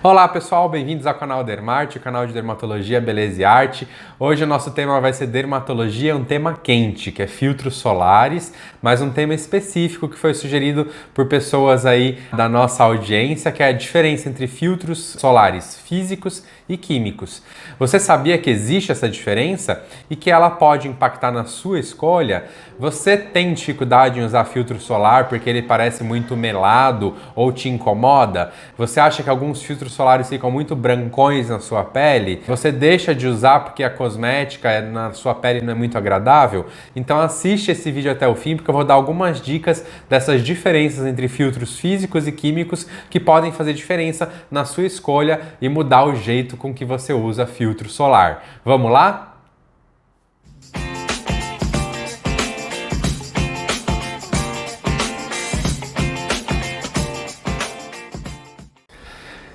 Olá pessoal, bem-vindos ao canal Dermarte, o canal de dermatologia, beleza e arte. Hoje o nosso tema vai ser dermatologia, um tema quente, que é filtros solares, mas um tema específico que foi sugerido por pessoas aí da nossa audiência, que é a diferença entre filtros solares físicos e químicos. Você sabia que existe essa diferença e que ela pode impactar na sua escolha? Você tem dificuldade em usar filtro solar porque ele parece muito melado ou te incomoda? Você acha que alguns filtros solares ficam muito brancões na sua pele? Você deixa de usar porque a cosmética na sua pele não é muito agradável? Então assiste esse vídeo até o fim porque eu vou dar algumas dicas dessas diferenças entre filtros físicos e químicos que podem fazer diferença na sua escolha e mudar o jeito com que você usa filtro solar. Vamos lá?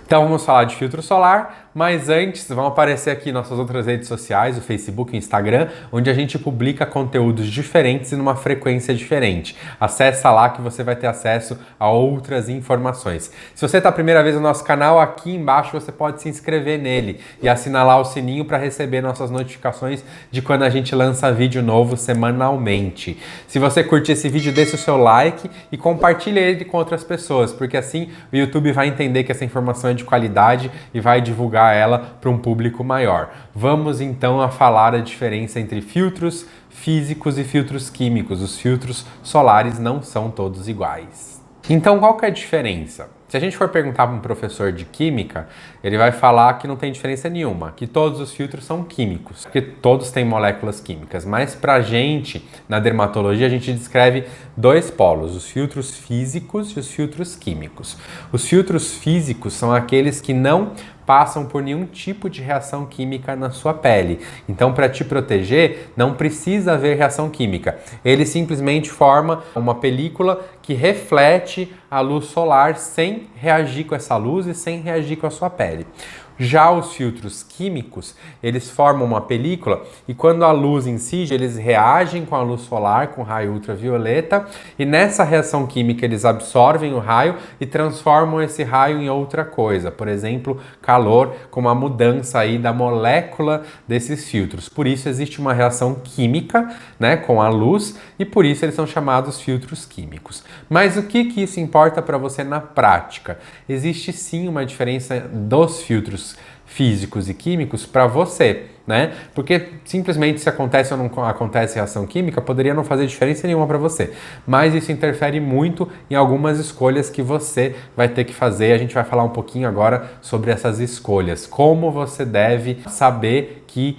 Então vamos falar de filtro solar, mas antes vão aparecer aqui nossas outras redes sociais, o Facebook e o Instagram, onde a gente publica conteúdos diferentes e numa frequência diferente. Acessa lá que você vai ter acesso a outras informações. Se você está a primeira vez no nosso canal, aqui embaixo você pode se inscrever nele e assinalar o sininho para receber nossas notificações de quando a gente lança vídeo novo semanalmente. Se você curte esse vídeo, deixe o seu like e compartilhe ele com outras pessoas, porque assim o YouTube vai entender que essa informação é de qualidade e vai divulgar ela para um público maior. Vamos então a falar a diferença entre filtros físicos e filtros químicos. Os filtros solares não são todos iguais. Então qual que é a diferença? Se a gente for perguntar para um professor de química, ele vai falar que não tem diferença nenhuma, que todos os filtros são químicos, porque todos têm moléculas químicas. Mas para a gente, na dermatologia, a gente descreve dois polos, os filtros físicos e os filtros químicos. Os filtros físicos são aqueles que não passam por nenhum tipo de reação química na sua pele. Então, para te proteger, não precisa haver reação química. Ele simplesmente forma uma película que reflete a luz solar sem reagir com essa luz e sem reagir com a sua pele. Já os filtros químicos, eles formam uma película e quando a luz incide, eles reagem com a luz solar, com o raio ultravioleta, e nessa reação química eles absorvem o raio e transformam esse raio em outra coisa, por exemplo, calor, com uma mudança aí da molécula desses filtros. Por isso existe uma reação química, né, com a luz e por isso eles são chamados filtros químicos. Mas o que isso importa para você na prática? Existe sim uma diferença dos filtros físicos e químicos para você, né? Porque simplesmente se acontece ou não acontece reação química, poderia não fazer diferença nenhuma para você. Mas isso interfere muito em algumas escolhas que você vai ter que fazer. A gente vai falar um pouquinho agora sobre essas escolhas. Como você deve saber que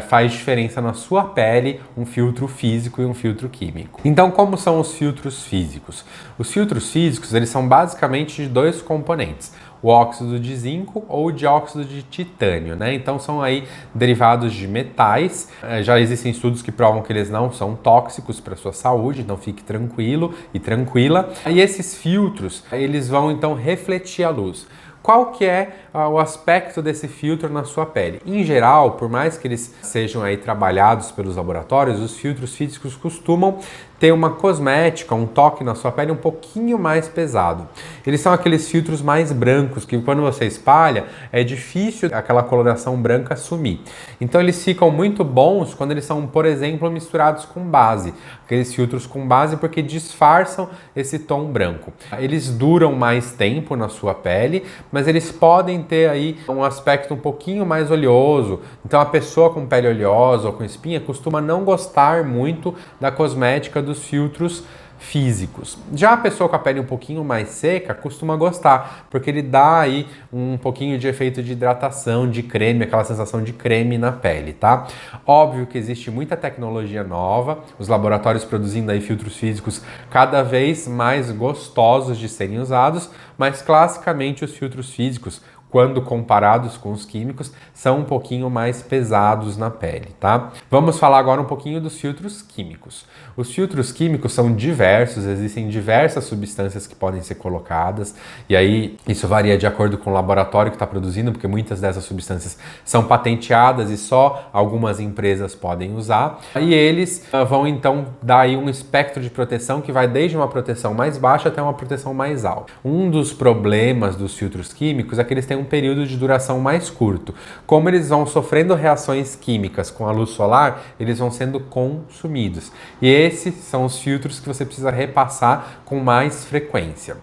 faz diferença na sua pele um filtro físico e um filtro químico. Então, como são os filtros físicos? Os filtros físicos, eles são basicamente de dois componentes. O óxido de zinco ou o dióxido de titânio, né? Então são aí derivados de metais. Já existem estudos que provam que eles não são tóxicos para a sua saúde, então fique tranquilo e tranquila. E esses filtros, eles vão então refletir a luz. Qual que é o aspecto desse filtro na sua pele? Em geral, por mais que eles sejam aí trabalhados pelos laboratórios, os filtros físicos costumam ter uma cosmética, um toque na sua pele um pouquinho mais pesado. Eles são aqueles filtros mais brancos que quando você espalha é difícil aquela coloração branca sumir. Então eles ficam muito bons quando eles são, por exemplo, misturados com base. Aqueles filtros com base porque disfarçam esse tom branco. Eles duram mais tempo na sua pele, mas eles podem ter aí um aspecto um pouquinho mais oleoso. Então a pessoa com pele oleosa ou com espinha costuma não gostar muito da cosmética dos filtros físicos. Já a pessoa com a pele um pouquinho mais seca costuma gostar, porque ele dá aí um pouquinho de efeito de hidratação, de creme, aquela sensação de creme na pele, tá? Óbvio que existe muita tecnologia nova, os laboratórios produzindo aí filtros físicos cada vez mais gostosos de serem usados, mas classicamente os filtros físicos, quando comparados com os químicos, são um pouquinho mais pesados na pele, tá? Vamos falar agora um pouquinho dos filtros químicos. Os filtros químicos são diversos, existem diversas substâncias que podem ser colocadas, e aí isso varia de acordo com o laboratório que está produzindo, porque muitas dessas substâncias são patenteadas e só algumas empresas podem usar. E eles vão então dar aí um espectro de proteção que vai desde uma proteção mais baixa até uma proteção mais alta. Um dos dos problemas dos filtros químicos é que eles têm um período de duração mais curto. Como eles vão sofrendo reações químicas com a luz solar, eles vão sendo consumidos. E esses são os filtros que você precisa repassar com mais frequência.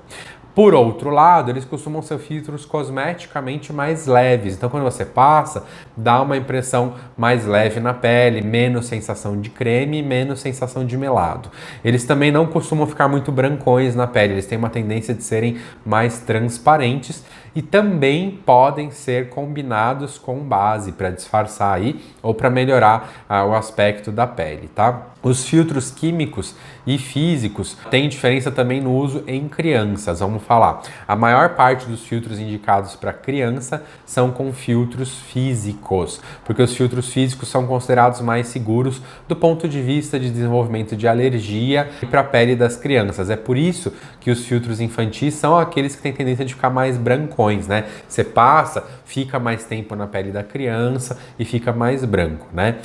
Por outro lado, eles costumam ser filtros cosmeticamente mais leves. Então, quando você passa, dá uma impressão mais leve na pele, menos sensação de creme, menos sensação de melado. Eles também não costumam ficar muito brancões na pele, eles têm uma tendência de serem mais transparentes e também podem ser combinados com base para disfarçar aí ou para melhorar o aspecto da pele, tá? Os filtros químicos e físicos têm diferença também no uso em crianças, vamos falar. A maior parte dos filtros indicados para criança são com filtros físicos, porque os filtros físicos são considerados mais seguros do ponto de vista de desenvolvimento de alergia para a pele das crianças. É por isso que os filtros infantis são aqueles que têm tendência de ficar mais brancões, né? Você passa, fica mais tempo na pele da criança e fica mais branco, né?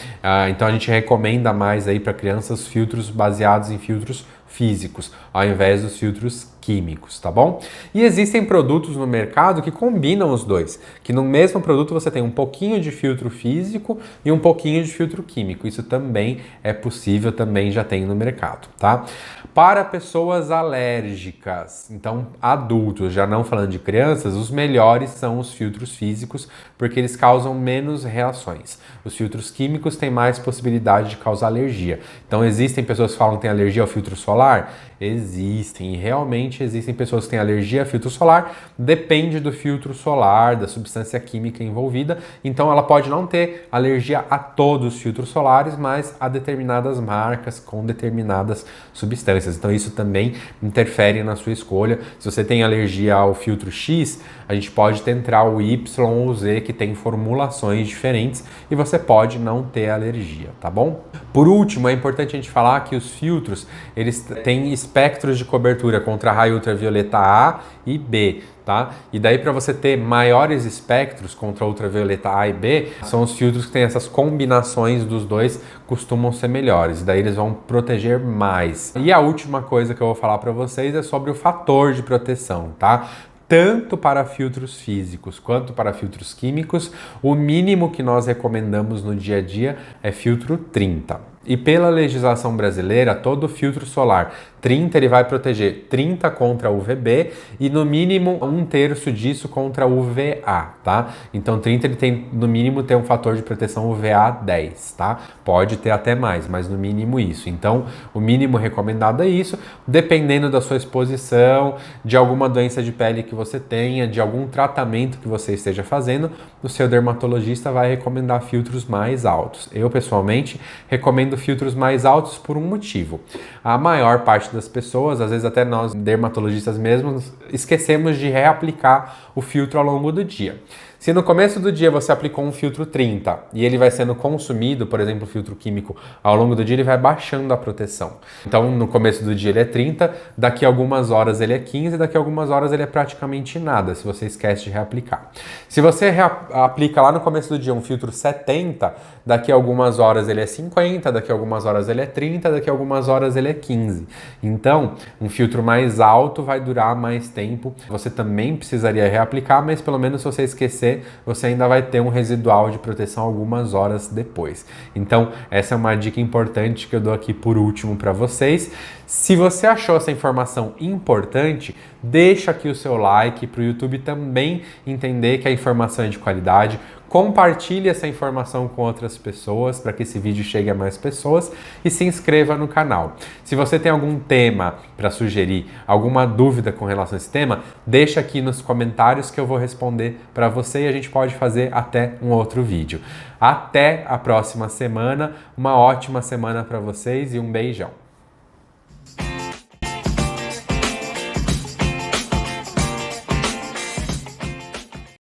Então a gente recomenda mais aí para crianças filtros baseados em filtros físicos, ao invés dos filtros químicos, tá bom? E existem produtos no mercado que combinam os dois, que no mesmo produto você tem um pouquinho de filtro físico e um pouquinho de filtro químico. Isso também é possível, também já tem no mercado, tá? Para pessoas alérgicas, então adultos, já não falando de crianças, os melhores são os filtros físicos, porque eles causam menos reações. Os filtros químicos têm mais possibilidade de causar alergia. Então existem pessoas que falam que têm alergia ao filtro solar? Existem, e realmente existem pessoas que têm alergia a filtro solar, depende do filtro solar, da substância química envolvida, então ela pode não ter alergia a todos os filtros solares, mas a determinadas marcas com determinadas substâncias, então isso também interfere na sua escolha. Se você tem alergia ao filtro X, a gente pode tentar o Y ou o Z, que tem formulações diferentes, e você pode não ter alergia, tá bom? Por último, é importante a gente falar que os filtros, eles têm espectros de cobertura contra raio ultravioleta A e B, tá? E daí para você ter maiores espectros contra ultravioleta A e B, são os filtros que têm essas combinações dos dois, costumam ser melhores, e daí eles vão proteger mais. E a última coisa que eu vou falar para vocês é sobre o fator de proteção, tá? Tanto para filtros físicos quanto para filtros químicos, o mínimo que nós recomendamos no dia a dia é filtro 30. E pela legislação brasileira, todo filtro solar 30 ele vai proteger 30 contra UVB e no mínimo 1/3 disso contra UVA, tá? Então 30 ele tem no mínimo ter um fator de proteção UVA 10, tá? Pode ter até mais, mas no mínimo isso. Então o mínimo recomendado é isso, dependendo da sua exposição, de alguma doença de pele que você tenha, de algum tratamento que você esteja fazendo, o seu dermatologista vai recomendar filtros mais altos. Eu pessoalmente recomendo filtros mais altos por um motivo. A maior parte das pessoas, às vezes até nós dermatologistas mesmos, esquecemos de reaplicar o filtro ao longo do dia. Se no começo do dia você aplicou um filtro 30 e ele vai sendo consumido, por exemplo, o filtro químico, ao longo do dia ele vai baixando a proteção. Então, no começo do dia ele é 30, daqui a algumas horas ele é 15, daqui a algumas horas ele é praticamente nada, se você esquece de reaplicar. Se você aplica lá no começo do dia um filtro 70, daqui a algumas horas ele é 50, daqui a algumas horas ele é 30, daqui a algumas horas ele é 15. Então, um filtro mais alto vai durar mais tempo. Você também precisaria reaplicar, mas pelo menos se você esquecer, você ainda vai ter um residual de proteção algumas horas depois. Então, essa é uma dica importante que eu dou aqui por último para vocês. Se você achou essa informação importante, deixa aqui o seu like para o YouTube também entender que a informação é de qualidade. Compartilhe essa informação com outras pessoas para que esse vídeo chegue a mais pessoas e se inscreva no canal. Se você tem algum tema para sugerir, alguma dúvida com relação a esse tema, deixa aqui nos comentários que eu vou responder para você e a gente pode fazer até um outro vídeo. Até a próxima semana, uma ótima semana para vocês e um beijão.